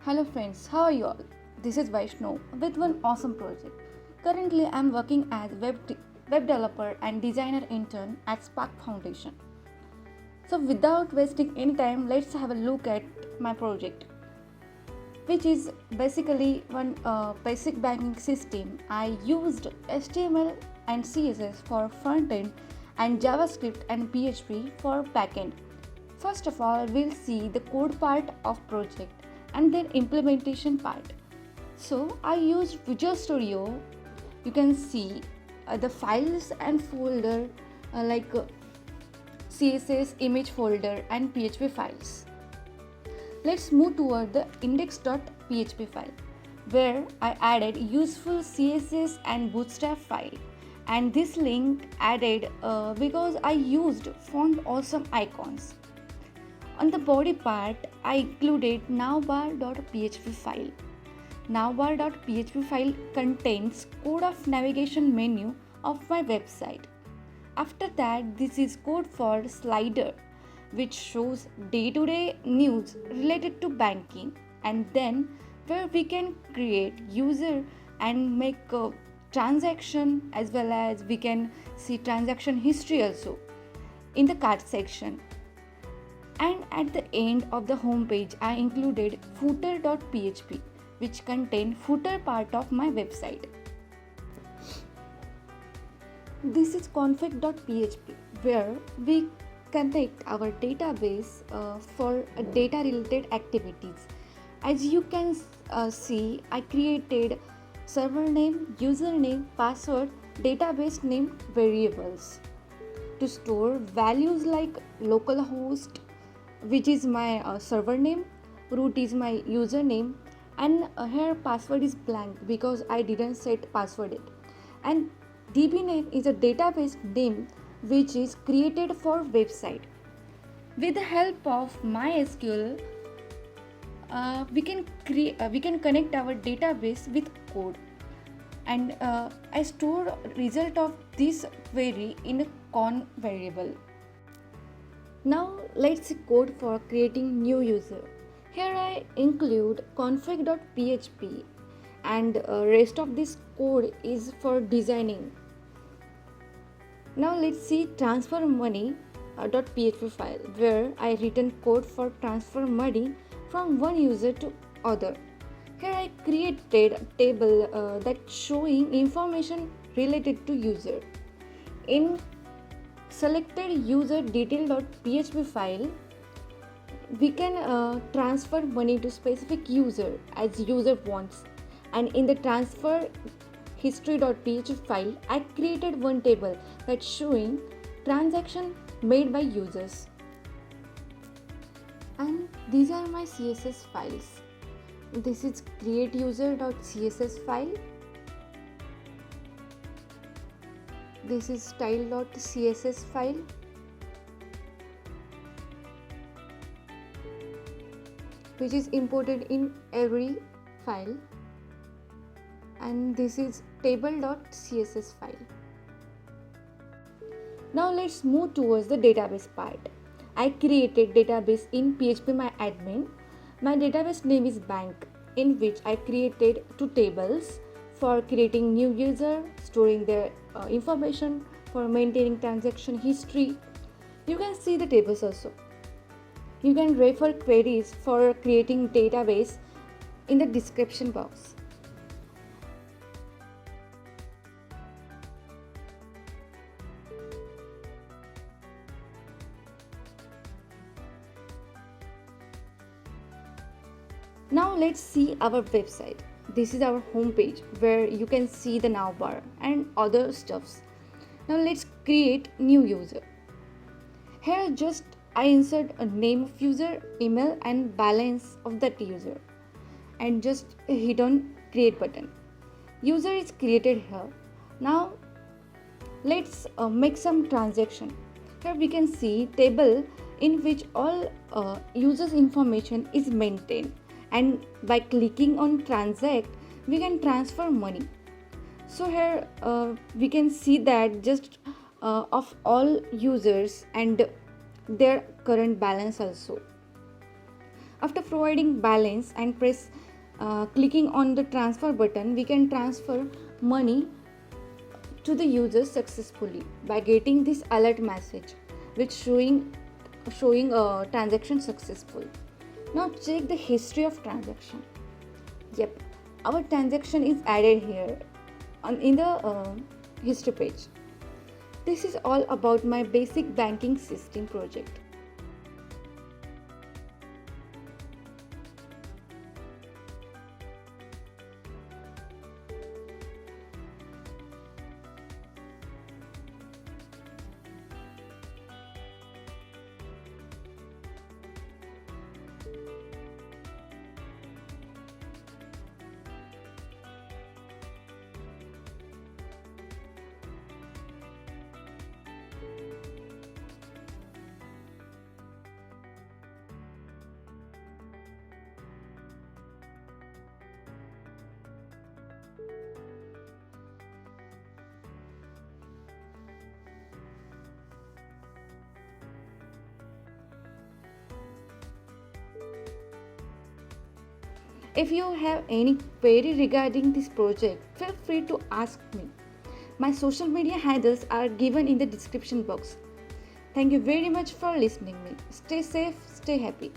Hello friends, how are you all? This is Vaishno with one awesome project. Currently, I am working as web developer and designer intern at Spark Foundation. So, without wasting any time, let's have a look at my project, which is basically one basic banking system. I used HTML and CSS for front end and JavaScript and PHP for backend. First of all, we'll see the code part of project and then implementation part. So I used Visual Studio. You can see the files and folder like CSS image folder and PHP files. Let's move toward the index.php file where I added useful CSS and bootstrap file, and this link added because I used font awesome icons. On the body part, I included navbar.php file. Navbar.php file contains code of navigation menu of my website. After that, this is code for slider, which shows day-to-day news related to banking, and then where we can create user and make a transaction, as well as we can see transaction history also in the cart section. And at the end of the home page, I included footer.php, which contain footer part of my website. This is config.php, where we connect our database for data related activities. As you can see, I created server name, username, password, database name variables to store values like localhost, which is my server name, root is my username, and here password is blank because I didn't set password yet. And db name is a database name which is created for website. With the help of MySQL, we can connect our database with code, and I store result of this query in a con variable. Now let's see code for creating new user. Here I include config.php, and rest of this code is for designing. Now let's see transfer money.php file, where I written code for transfer money from one user to other. Here I created a table that showing information related to user. In selected user detail.php file, we can transfer money to specific user as user wants, and in the transfer history.php file, I created one table that's showing transaction made by users. And these are my CSS files. This is createuser.css file. This is style.css file. Which is imported in every file. And this is table.css file. Now let's move towards the database part. I created database in phpmyAdmin. My database name is bank, in which I created two tables for creating new user, storing their information, for maintaining transaction history. You can see the tables also. You can refer queries for creating database in the description box. Now let's see our website. This is our home page where you can see the navbar and other stuffs. Now let's create new user. Here just I insert a name of user, email and balance of that user, and just hit on create button. User is created here. Now let's make some transaction. Here we can see table in which all users information is maintained, and by clicking on transact we can transfer money. So here we can see that just of all users and their current balance also. After providing balance and clicking on the transfer button, we can transfer money to the user successfully by getting this alert message which showing a transaction successful. Now check the history of transaction. Yep, our transaction is added here in the history page. This is all about my basic banking system project. If you have any query regarding this project, feel free to ask me. My social media handles are given in the description box. Thank you very much for listening me. Stay safe, stay happy.